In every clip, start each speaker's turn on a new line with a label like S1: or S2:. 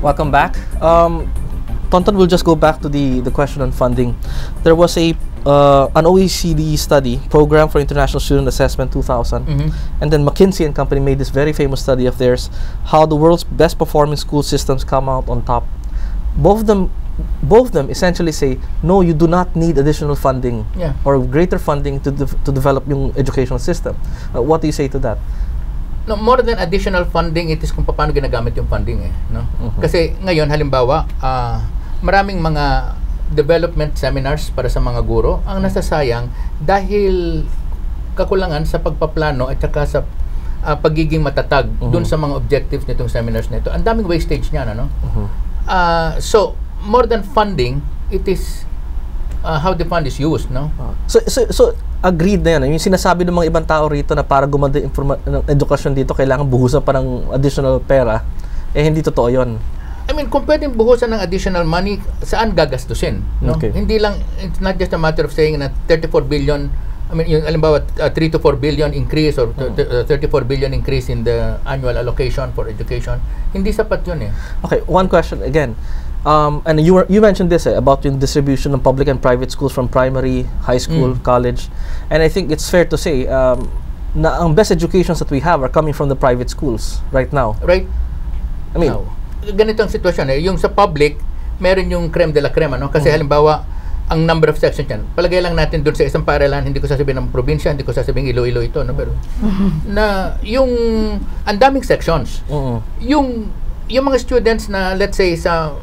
S1: Welcome back. Tonton will just go back to the question on funding. There was an OECD study, Program for International Student Assessment 2000, and then McKinsey and Company made this very famous study of theirs, how the world's best performing school systems come out on top. Both of them essentially say, no, you do not need additional funding or greater funding to develop yung educational system. What do you say to that?
S2: No, more than additional funding, it is kung paano ginagamit yung funding no? Kasi ngayon halimbawa, maraming mga development seminars para sa mga guro ang nasasayang dahil kakulangan sa pagpaplano at saka sa pagiging matatag dun sa mga objectives nitong seminars nito. Ang daming wastage niyan, ano? So, more than funding, it is how the fund is used, no?
S1: So agreed na yan. Yung sinasabi ng mga ibang tao rito na para gumanda ng edukasyon dito, kailangan buhusan pa ng additional pera, hindi totoo yun.
S2: I mean, kung pwedeng buhusan ng additional money, saan gagastusin? No?
S1: Okay.
S2: Hindi lang, it's not just a matter of saying na 34 billion, I mean, yung alimbawa, 3 to 4 billion increase or 34 billion increase in the annual allocation for education. Hindi sapat yun eh.
S1: Okay, one question again. And you mentioned this about yung distribution of public and private schools from primary, high school, college. And I think it's fair to say na ang best educations that we have are coming from the private schools right now.
S2: Right.
S1: I mean,
S2: ganito ang sitwasyon eh. Yung sa public, meron yung creme de la creme, no? Kasi halimbawa, ang number of sections yan. Palagay lang natin doon sa isang paaralan, hindi ko sasabihin ng probinsya, hindi ko sasabihin Iloilo ito, no? Pero na yung ang daming sections. Yung mga students na let's say sa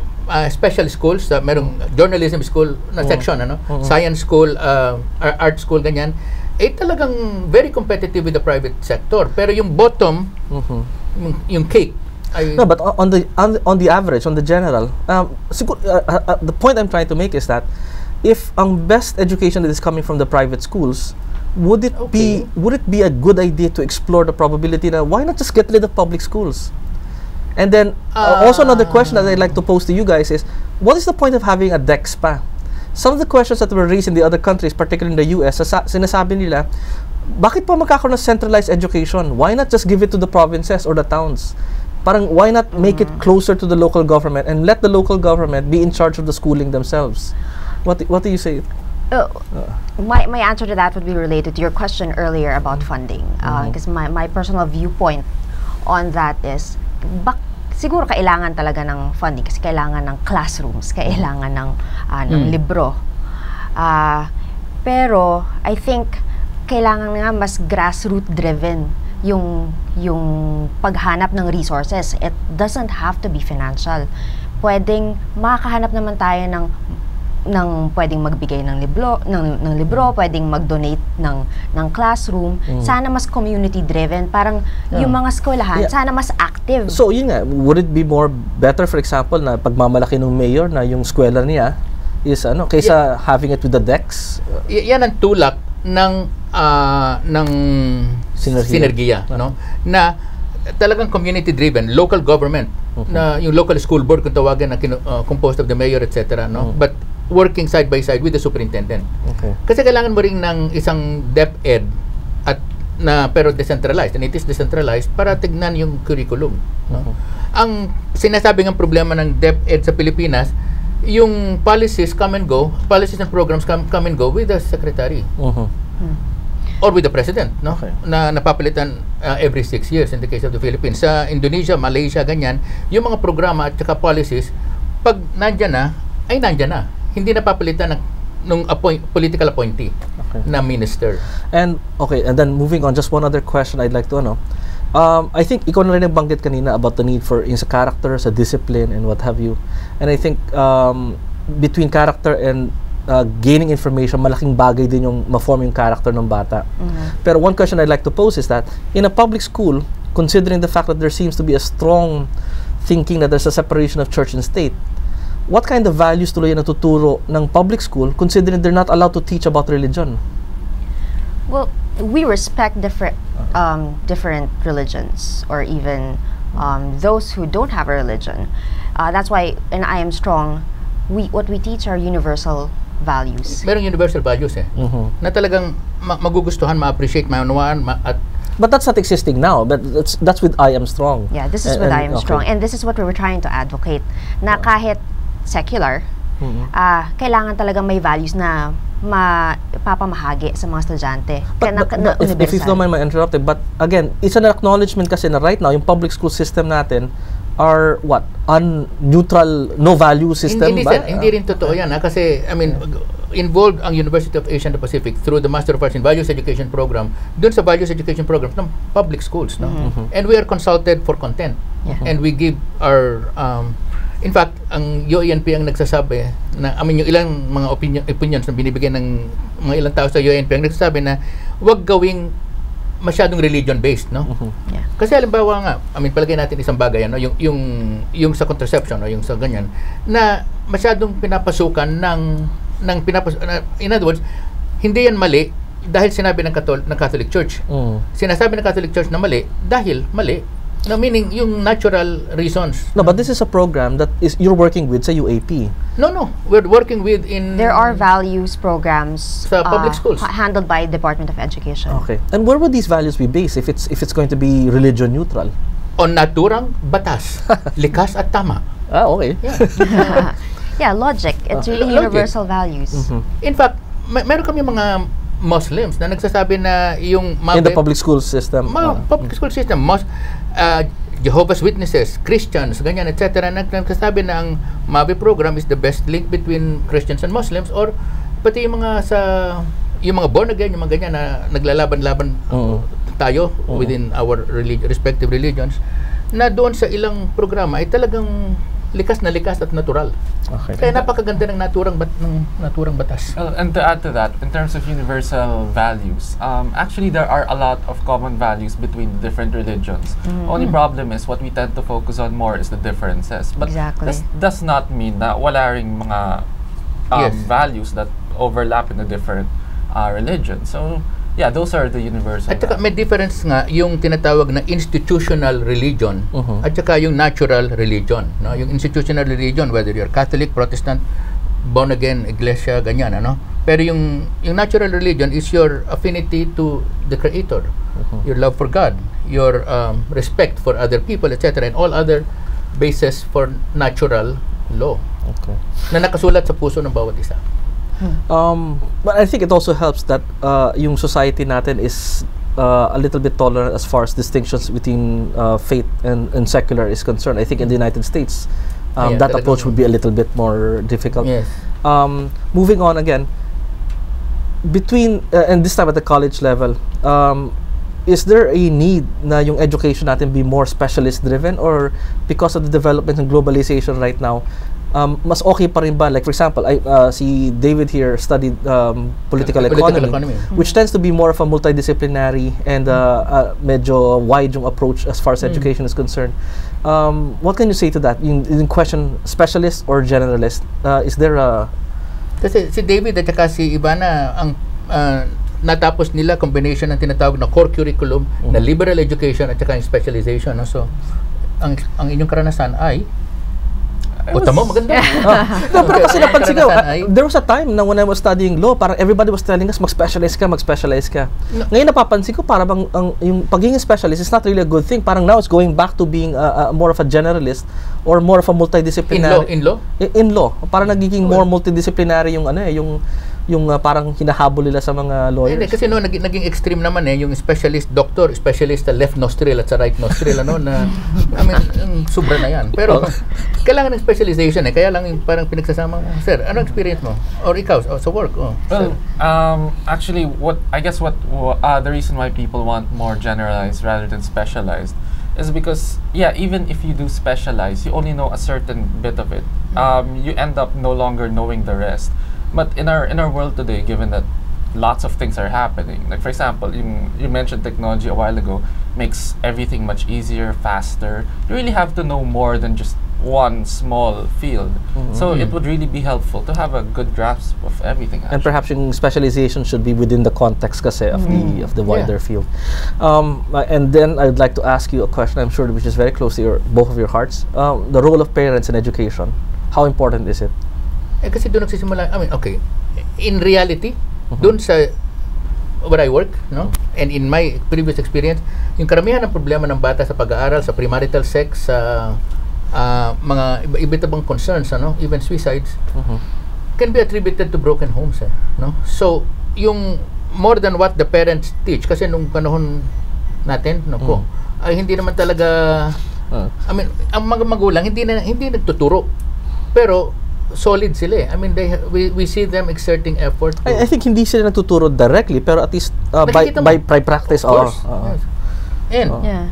S2: special schools, merong journalism school na section, ano? Science school, art school, ganyan. Talagang very competitive with the private sector. Pero yung bottom, yung cake.
S1: No, but on the average, on the general, the point I'm trying to make is that if ang best education that is coming from the private schools, would it be a good idea to explore the probability that why not just get rid of public schools? And then also another question that I'd like to pose to you guys is, what is the point of having a DEX pa? Some of the questions that were raised in the other countries, particularly in the US, sinasabi nila, bakit pa magkakaroon ng centralized education? Why not just give it to the provinces or the towns? Parang why not make it closer to the local government and let the local government be in charge of the schooling themselves? What do you say?
S3: My answer to that would be related to your question earlier about funding. Because my personal viewpoint on that is, siguro kailangan talaga ng funding kasi kailangan ng classrooms, kailangan ng libro. Pero I think kailangan nga mas grassroots driven yung paghanap ng resources. It doesn't have to be financial. Pwedeng makakahanap naman tayo ng pwedeng magbigay ng libro, pwedeng mag-donate ng classroom. Sana mas community driven, parang yung mga eskwelahan sana mas active.
S1: So yun nga, would it be more better, for example, na pagmamalaki ng mayor na yung eskwela niya is kaysa having it with the DEX?
S2: Yan ang tulak ng sinergiya, no? Na talagang community driven, local government, na yung local school board kung tawagan na composed of the mayor, etc., no? But working side by side with the superintendent. Kasi kailangan mo rin ng isang DepEd pero decentralized, and it is decentralized para tignan yung curriculum, no? Ang sinasabing ang problema ng DepEd sa Pilipinas, yung policies come and go, policies and programs come and go with the secretary. Or with the president, no? Na napapalitan every 6 years in the case of the Philippines. Sa Indonesia, Malaysia, ganyan, yung mga programa at saka policies, pag nandyan na, ay nandyan na. Hindi napapalitan ng political appointee na minister. And
S1: then moving on, just one other question I'd like to I think ikaw na rin nabanggit kanina about the need for sa character, sa discipline, and what have you. And I think between character and gaining information, malaking bagay din yung ma-form yung character ng bata. Pero one question I'd like to pose is that in a public school, considering the fact that there seems to be a strong thinking that there's a separation of church and state, what kind of values tuloy na natuturo ng public school considering they're not allowed to teach about religion?
S3: Well, we respect different religions, or even those who don't have a religion. That's why, and I am strong, what we teach are universal values.
S2: Merong universal values na talagang magugustuhan, ma-appreciate, maunawaan, at
S1: But that's not existing now. But that's with I Am Strong.
S3: Yeah, this is what I Am Strong. And this is what we were trying to advocate. Na kahit secular, kailangan talagang may values na mapapamahagi sa mga estudyante.
S1: But if you don't mind my interrupting, but again, it's an acknowledgement kasi na right now, yung public school system natin are what? Neutral, no value system
S2: hindi,
S1: ba?
S2: Sir, hindi rin totoo yan. Kasi, I mean, involved ang University of Asia and the Pacific through the Master of Arts in Values Education Program, dun sa Values Education Program ng public schools. No? And we are consulted for content. And we give our... in fact, ang UANP ang nagsasabi na, I mean, yung ilang mga opinions na binibigay ng mga ilang tao sa UANP ang nagsasabi na wag gawing masyadong religion-based, no? Kasi halimbawa nga, I mean, palagay natin isang bagay, no? Yung sa contraception, no? Yung sa ganyan, na masyadong pinapasukan in other words, hindi yan mali dahil sinabi ng Catholic Church. Sinasabi ng Catholic Church na mali dahil mali. No, meaning yung natural reasons.
S1: No, but this is a program that you're working with sa UAP.
S2: No, we're working with
S3: There are values programs
S2: sa public schools
S3: handled by Department of Education.
S1: Okay. And where would these values be based if it's going to be religion neutral?
S2: On Naturang Batas, Likas at Tama.
S1: Okay.
S2: Yeah,
S3: yeah, logic. It's really universal values.
S2: In fact, meron kami mga Muslims na nagsasabi na yung
S1: in the public school system.
S2: Public school system, Jehovah's Witnesses, Christians, ganyan, etc. Nagsasabi na ang MAVE program is the best link between Christians and Muslims, or pati yung mga born again, yung mga ganyan na naglalaban-laban tayo within our respective religions, na doon sa ilang programa ay talagang likas na likas at natural.
S1: Okay.
S2: Kaya napakaganda ng naturang batas.
S4: And to add to that, in terms of universal values, actually there are a lot of common values between different religions. Only problem is what we tend to focus on more is the differences. But
S3: exactly.
S4: This does not mean na wala ring mga values that overlap in the different religions. So yeah, those are the universal.
S2: At saka may difference nga yung tinatawag na institutional religion at saka yung natural religion. No? Yung institutional religion, whether you're Catholic, Protestant, born again, iglesia, ganyan, ano? Pero yung natural religion is your affinity to the Creator, your love for God, your respect for other people, etc., and all other bases for natural law na nakasulat sa puso ng bawat isa.
S1: But I think it also helps that yung society natin is a little bit tolerant as far as distinctions between faith and secular is concerned. I think in the United States, that approach would be a little bit more difficult.
S2: Yes.
S1: Moving on again, and this time at the college level, is there a need na yung education natin be more specialist-driven, or because of the development and globalization right now, mas okay pa rin ba? Like for example, si David here studied political economy, which tends to be more of a multidisciplinary and medyo wide yung approach as far as education is concerned. What can you say to that? In question, specialist or generalist? Is there a...
S2: Kasi si David at saka si Ivanna, ang natapos nila combination ng tinatawag na core curriculum na liberal education at saka yung specialization. No? So, ang inyong karanasan ay tama, maganda.
S1: No, pero kasi napansin ko, there was a time na when I was studying law, parang everybody was telling us mag-specialize ka. No. Ngayon napapansin ko, parang yung pagiging specialist is not really a good thing. Parang now it's going back to being more of a generalist or more of a multidisciplinary.
S2: In law?
S1: In law. Parang nagiging more multidisciplinary yung parang hinahabol nila sa mga lawyers.
S2: Hindi, kasi naging extreme naman yung specialist doctor, specialist sa left nostril at sa right nostril, na I mean, sobra na yan. Pero kailangan ng specialization kaya lang yung parang pinagsasama mo. Sir, ano experience mo? Or ikaw, sa work?
S4: Well, actually, the reason why people want more generalized rather than specialized is because, even if you do specialize, you only know a certain bit of it. You end up no longer knowing the rest. But in our world today, given that lots of things are happening, like for example, you mentioned technology a while ago, makes everything much easier, faster. You really have to know more than just one small field. So it would really be helpful to have a good grasp of everything. Actually.
S1: And perhaps yung specialization should be within the context kasi of the wider field. And then I'd like to ask you a question, I'm sure, which is very close to both of your hearts. The role of parents in education. How important is it?
S2: Kasi doon nagsisimula, I mean, okay, in reality, doon sa where I work, no? And in my previous experience, yung karamihan ng problema ng bata sa pag-aaral, sa premarital sex, sa mga iba't ibang concerns, ano, even suicides, can be attributed to broken homes, no? So, yung more than what the parents teach, kasi nung panahon natin, no po, ay hindi naman talaga, I mean, ang mga magulang hindi nagtuturo, pero solid sila. I mean, we see them exerting effort.
S1: I think hindi sila natuturo directly, pero at least by practice.
S2: Of course. Yes. And
S3: Yeah.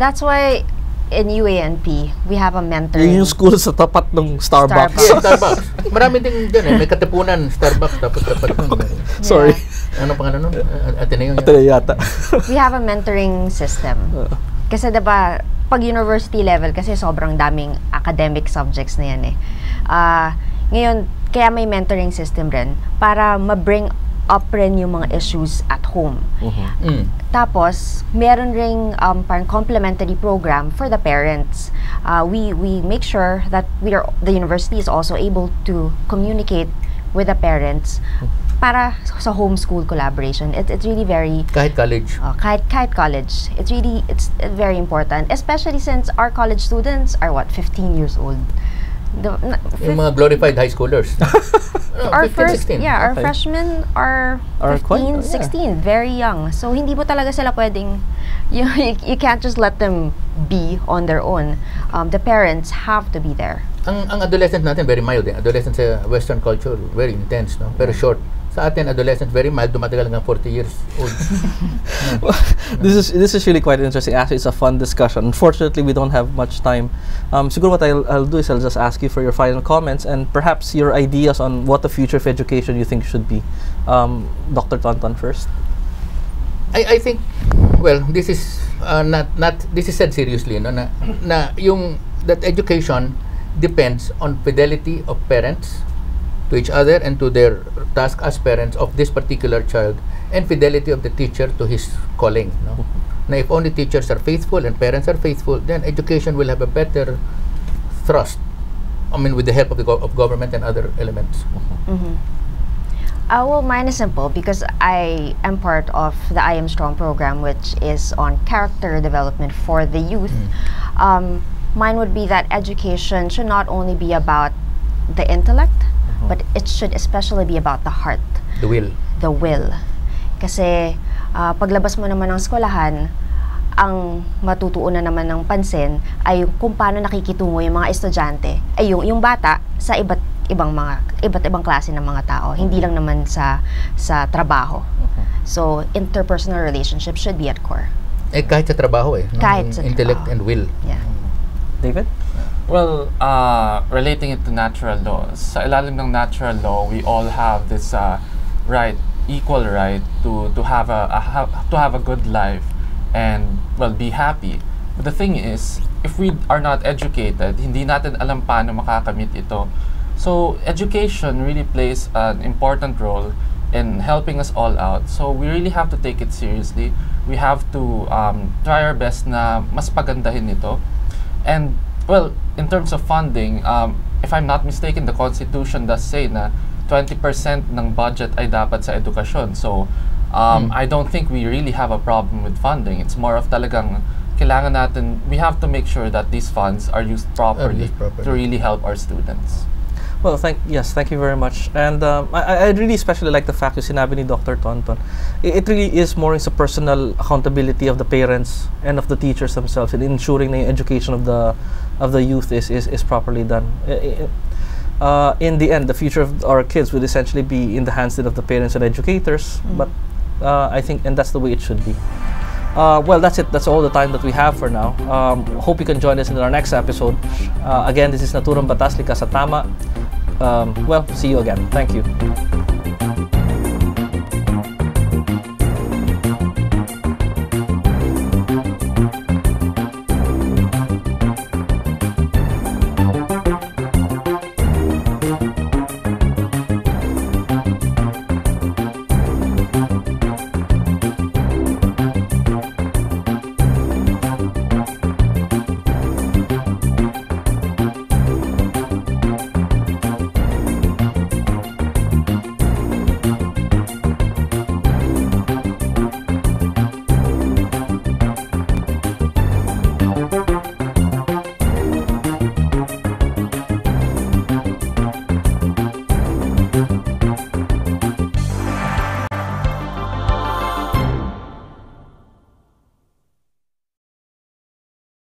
S3: That's why in UANP, we have a mentoring.
S1: yung school sa tapat ng Starbucks.
S2: yeah, Starbucks. Marami din dyan may katapunan Starbucks tapat nun.
S1: Sorry.
S2: Ano pangalan nun? Ateneo
S1: Yata.
S3: We have a mentoring system. Kasi diba, pag university level, kasi sobrang daming academic subjects na yan ngayon, kaya may mentoring system rin para ma-bring up rin yung mga issues at home. Tapos, meron ring parang complementary program for the parents. We make sure that the university is also able to communicate with the parents para sa homeschool collaboration. It's really very...
S2: Kahit college.
S3: Kahit college. It's very important. Especially since our college students are 15 years old.
S2: Yung mga glorified high schoolers.
S3: Our
S2: 15, 16.
S3: our freshmen are 15, 16, very young. So hindi mo talaga sila pwedeng, you can't just let them be on their own. The parents have to be there.
S2: Ang adolescent natin very mild. Adolescent sa Western culture, very intense, no? Pero short. Sa atin, adolescent, very mild, dumatagal hanggang 40 years old.
S1: This is really quite interesting. Actually, it's a fun discussion. Unfortunately, we don't have much time. Siguro what I'll do is I'll just ask you for your final comments and perhaps your ideas on what the future of education you think should be. Dr. Tonton first.
S2: I think, well, this is this is said seriously, no? That education depends on fidelity of parents to each other and to their task as parents of this particular child, and fidelity of the teacher to his calling. No? Now, if only teachers are faithful and parents are faithful, then education will have a better thrust. I mean, with the help of government and other elements.
S3: Well, mine is simple because I am part of the I Am Strong program, which is on character development for the youth. Mine would be that education should not only be about the intellect, but it should especially be about the heart.
S2: The will.
S3: The will. Kasi paglabas mo naman ng eskwelahan, ang matutuunan naman ng pansin ay kung paano nakikitungo yung mga estudyante, ay yung bata sa iba't ibang klase ng mga tao, hindi lang naman sa trabaho. So interpersonal relationships should be at core.
S2: Kahit sa trabaho no?
S3: Kahit sa
S2: intellect
S3: trabaho.
S2: and will.
S3: Yeah.
S1: David?
S4: Well, relating it to natural laws, sa ilalim ng natural law, we all have this equal right to have a good life and, well, be happy. But the thing is, if we are not educated, hindi natin alam paano makakamit ito. So education really plays an important role in helping us all out. So we really have to take it seriously. We have to try our best na mas pagandahin ito. And, well, in terms of funding, if I'm not mistaken, the Constitution does say na 20% ng budget ay dapat sa edukasyon. So, I don't think we really have a problem with funding. It's more of talagang kailangan natin, we have to make sure that these funds are used properly to really help our students.
S1: Well, thank you very much. And I really especially like the fact you sinabi ni Dr. Tonton. It really is more is a personal accountability of the parents and of the teachers themselves in ensuring the education of the youth is properly done. In the end, the future of our kids would essentially be in the hands of the parents and educators. But I think, and that's the way it should be. Well, that's it. That's all the time that we have for now. Hope you can join us in our next episode. Again, this is Naturang Batas, Likas at Tama. Well, see you again. Thank you.